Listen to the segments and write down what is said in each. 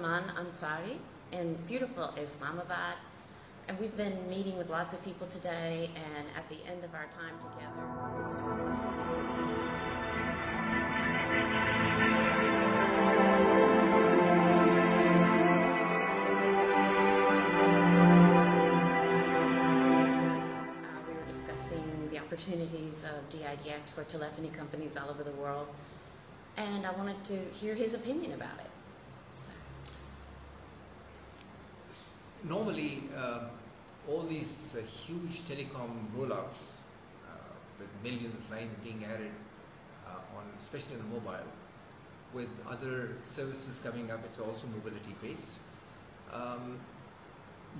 Ansari in beautiful Islamabad. And we've been meeting with lots of people today, and at the end of our time together, we were discussing the opportunities of DIDX for telephony companies all over the world, and I wanted to hear his opinion about it. Normally, all these huge telecom rollouts with millions of lines being added especially on the mobile, with other services coming up, it's also mobility based.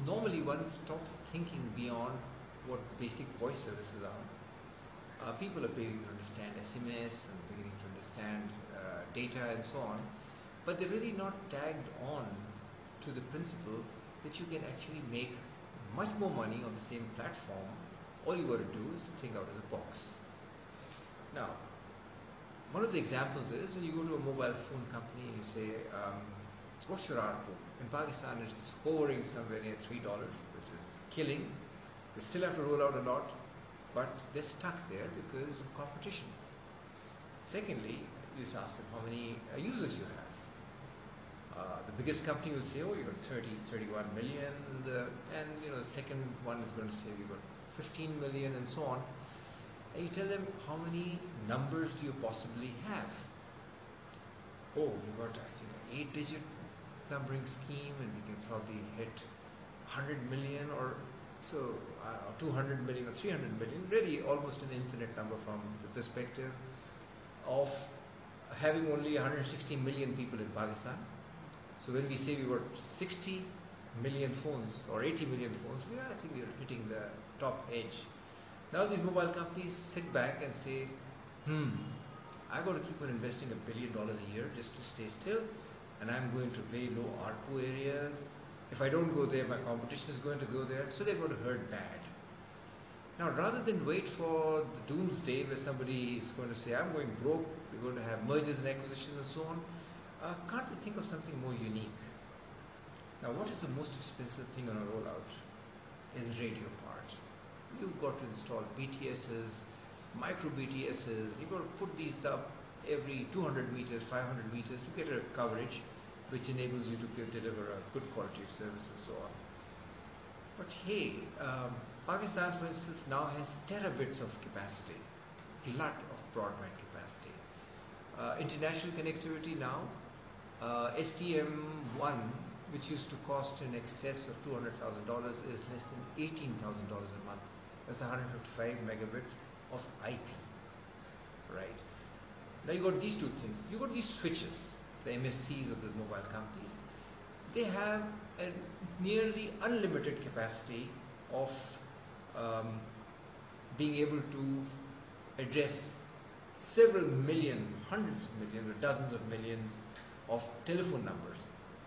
Normally, one stops thinking beyond what basic voice services are. People are beginning to understand SMS and beginning to understand data and so on, but they're really not tagged on to the principle that you can actually make much more money on the same platform. All you got to do is to think out of the box. Now, one of the examples is when you go to a mobile phone company and you say, what's your ARPU? In Pakistan, it's hovering somewhere near $3, which is killing. They still have to roll out a lot, but they're stuck there because of competition. Secondly, you just ask them how many users you have. The biggest company will say, oh, you got 30, 31 million, and the second one is going to say we got 15 million and so on. And you tell them, how many numbers do you possibly have? Oh, you got, I think, an 8-digit numbering scheme, and we can probably hit 100 million or so, 200 million or 300 million, really almost an infinite number from the perspective of having only 160 million people in Pakistan. So when we say we got 60 million phones or 80 million phones, I think we are hitting the top edge. Now these mobile companies sit back and say, I got to keep on investing $1 billion a year just to stay still, and I'm going to very low ARPU areas. If I don't go there, my competition is going to go there, so they're going to hurt bad. Now, rather than wait for the doomsday where somebody is going to say, I'm going broke, we're going to have mergers and acquisitions and so on, can't we think of something more unique? Now, what is the most expensive thing on a rollout? Is radio part. You've got to install BTSs, micro BTSs. You've got to put these up every 200 meters, 500 meters to get a coverage which enables you to deliver a good quality of service and so on. But hey, Pakistan, for instance, now has terabits of capacity, glut of broadband capacity. International connectivity now, STM1, which used to cost in excess of $200,000, is less than $18,000 a month. That's 155 megabits of IP, right? Now you got these two things. You got these switches, the MSCs of the mobile companies. They have a nearly unlimited capacity of being able to address several million, hundreds of millions, or dozens of millions of telephone numbers.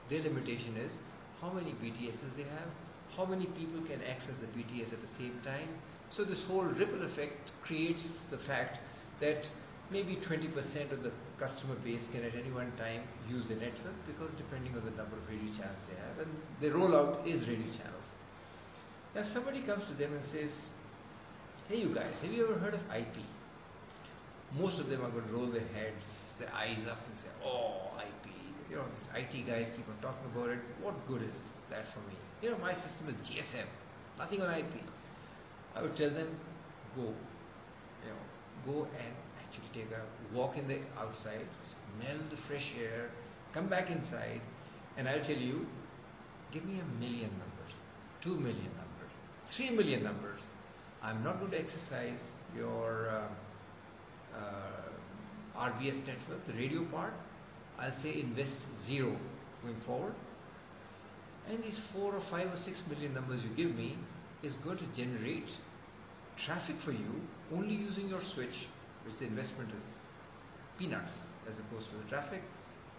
Their limitation is how many BTSs they have, how many people can access the BTS at the same time. So this whole ripple effect creates the fact that maybe 20% of the customer base can at any one time use the network, because depending on the number of radio channels they have, and the rollout is radio channels. Now if somebody comes to them and says, hey you guys, have you ever heard of IP? Most of them are going to roll their heads, their eyes up and say, oh, IP. These IT guys keep on talking about it. What good is that for me? My system is GSM, nothing on IP. I would tell them, go and actually take a walk in the outside, smell the fresh air, come back inside, and I'll tell you, give me 1 million numbers, 2 million numbers, 3 million numbers. I'm not going to exercise your RBS network, the radio part. I'll say invest 0 going forward. And these 4 or 5 or 6 million numbers you give me is going to generate traffic for you only using your switch, which the investment is peanuts as opposed to the traffic,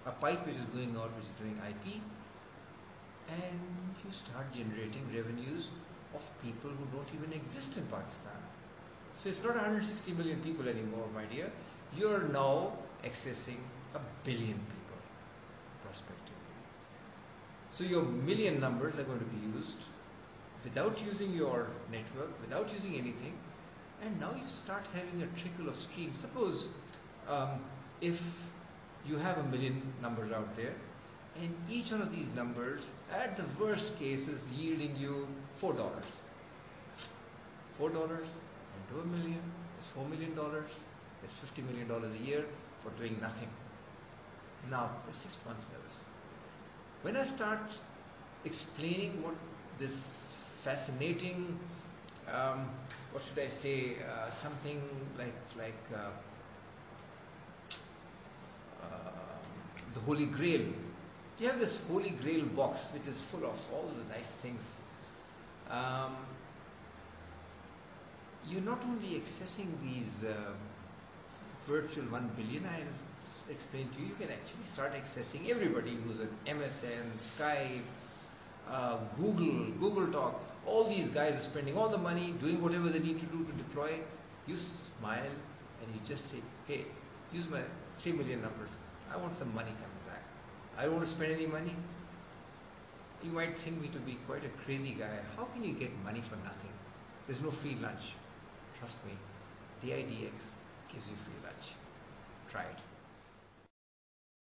a pipe which is going out which is doing IP, and you start generating revenues of people who don't even exist in Pakistan. So it's not 160 million people anymore, my dear. You're now accessing 1 billion people prospectively. So your million numbers are going to be used without using your network, without using anything, and now you start having a trickle of stream. Suppose if you have a million numbers out there, and each one of these numbers, at the worst case, is yielding you $4. $4 into a million is $4 million. It's $50 million a year for doing nothing. Now, that's just one service. When I start explaining what this fascinating, what should I say, something like the Holy Grail. You have this Holy Grail box which is full of all the nice things. You're not only accessing these virtual 1 billion, I'll explain to you, you can actually start accessing everybody who's an MSN, Skype, Google Talk. All these guys are spending all the money, doing whatever they need to do to deploy. You smile and you just say, hey, use my 3 million numbers. I want some money coming back. I don't want to spend any money. You might think me to be quite a crazy guy. How can you get money for nothing? There's no free lunch. Trust me, DIDX gives you free lunch. Try it.